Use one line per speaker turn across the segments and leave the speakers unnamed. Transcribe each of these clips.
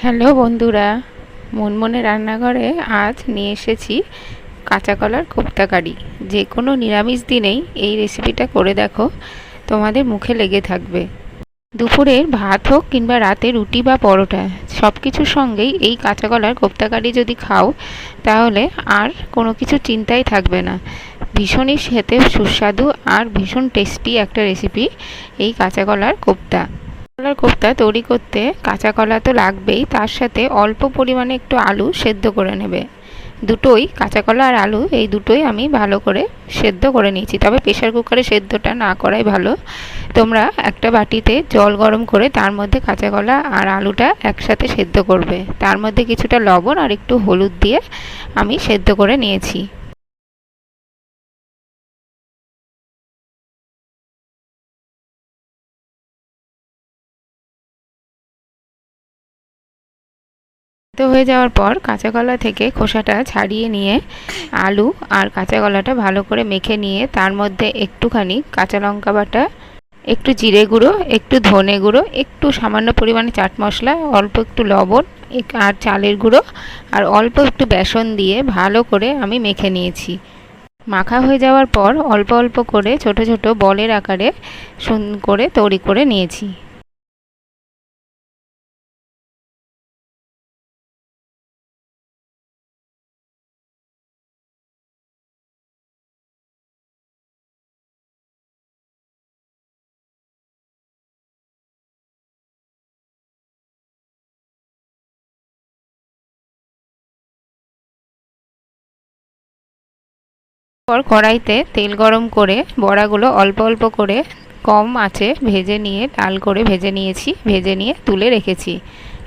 Hello বন্ধুরা, মনমনে রান্নাঘরে আজ নিয়ে এসেছি কাঁচা কলার কোপ্তা কারি। যে কোনো নিরামিষ দিনেই এই রেসিপিটা করে দেখো, তোমাদের মুখে লেগে থাকবে। দুপুরের ভাত হোক কিংবা রাতে রুটি বা পরোটা, সব কিছুর সঙ্গেই এই কাঁচা কলার কোপ্তা কারি যদি খাও তাহলে আর কোনো কিছু চিন্তাই থাকবে না। ভীষণই খেতে সুস্বাদু আর ভীষণ টেস্টি একটা রেসিপি এই কাঁচা কলার কোপ্তা। কলার কোপ্তা তৈরি করতে কাঁচা কলা তো লাগবেই, তার সাথে অল্প পরিমাণে একটু আলু সেদ্ধ করে নেবে। দুটোই, কাঁচা কলা আর আলু, এই দুটোই আমি ভালো করে সেদ্ধ করে নিয়েছি, তবে প্রেশার কুকারে সেদ্ধটা না করাই ভালো। তোমরা একটা বাটিতে জল গরম করে তার মধ্যে কাঁচা কলা আর আলুটা একসাথে সেদ্ধ করবে, তার মধ্যে কিছুটা লবণ আর একটু হলুদ দিয়ে আমি সেদ্ধ করে নিয়েছি। সেদ্ধ হয়ে যাওয়ার পর কাঁচা কলা থেকে খোসাটা ছাড়িয়ে নিয়ে আলু আর কাঁচা কলাটা ভালো করে মেখে নিয়ে তার মধ্যে একটুখানি কাঁচা লঙ্কা বাটা, একটু জিরে গুঁড়ো, একটু ধনে গুঁড়ো, একটু সামান্য পরিমাণে চাট মশলা, অল্প একটু লবণ আর চালের গুঁড়ো আর অল্প একটু বেসন দিয়ে ভালো করে আমি মেখে নিয়েছি। মাখা হয়ে যাওয়ার পর অল্প অল্প করে ছোট ছোট বলের আকারে করে তৈরি করে নিয়েছি। পর কড়াইতে তেল গরম করে বড়াগুলো অল্প অল্প করে কম আঁচে ভেজে নিয়ে লাল করে ভেজে নিয়েছি, ভেজে নিয়ে তুলে রেখেছি।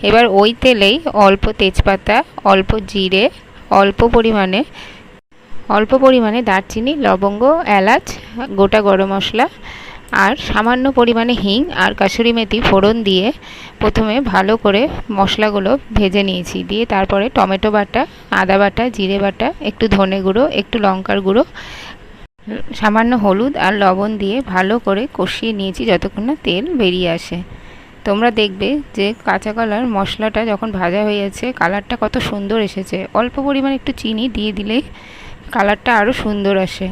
এবার ওই তেলেই অল্প তেজপাতা, অল্প জিরে, অল্প পরিমাণে অল্প পরিমাণে দারচিনি, লবঙ্গ, এলাচ, গোটা গরম মশলা আর সামান্য পরিমাণে হিং আর কাসুরি মেথি ফোড়ন দিয়ে প্রথমে ভালো করে মশলাগুলো ভেজে নিয়েছি। দিয়ে তারপরে টমেটো বাটা, আদা বাটা, জিরে বাটা, একটু ধনে গুঁড়ো, একটু লঙ্কার গুঁড়ো, সামান্য হলুদ আর লবণ দিয়ে ভালো করে কষিয়ে নিয়েছি যতক্ষণ না তেল বেরিয়ে আসে। তোমরা দেখবে যে কাঁচা কলার মশলাটা যখন ভাজা হয়ে যাচ্ছে কালারটা কত সুন্দর এসেছে। অল্প পরিমাণে একটু চিনি দিয়ে দিলেই কালারটা আরও সুন্দর আসে।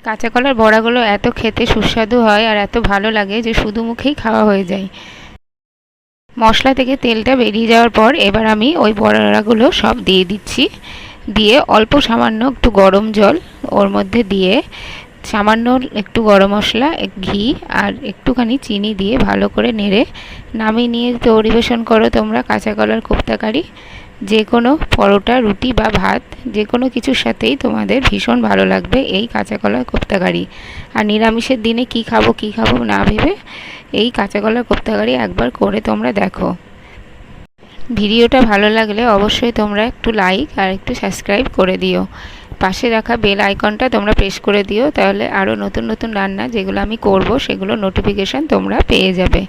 কাঁচা কলার বড়াগুলো এত খেতে সুস্বাদু হয় আর এত ভালো লাগে যে শুধু মুখেই খাওয়া হয়ে যায়। মশলা থেকে তেলটা বেরিয়ে যাওয়ার পর এবার আমি ওই বড়াগুলো সব দিয়ে দিচ্ছি। দিয়ে অল্প সামান্য একটু গরম জল ওর মধ্যে দিয়ে সামান্য একটু গরম মশলা, ঘি আর একটুখানি চিনি দিয়ে ভালো করে নেড়ে নামিয়ে নিয়ে পরিবেশন করো তোমরা কাঁচা কলার কোপ্তা কারি। যে কোনো পরোটা, রুটি বা ভাত যে কোনো কিছুর সাথেই তোমাদের ভীষণ ভালো লাগবে এই কাঁচা কলার কোপ্তা কারি। আর নিরামিষের দিনে কি খাবো না ভেবে এই কাঁচা কলার কোপ্তা কারি একবার করে তোমরা দেখো। ভিডিওটা ভালো লাগলে অবশ্যই তোমরা একটু লাইক আর একটু সাবস্ক্রাইব করে দিও। পাশে রাখা বেল আইকনটা তোমরা প্রেস করে দিও, তাহলে আরও নতুন নতুন রান্না যেগুলো আমি করব সেগুলো নোটিফিকেশান তোমরা পেয়ে যাবে।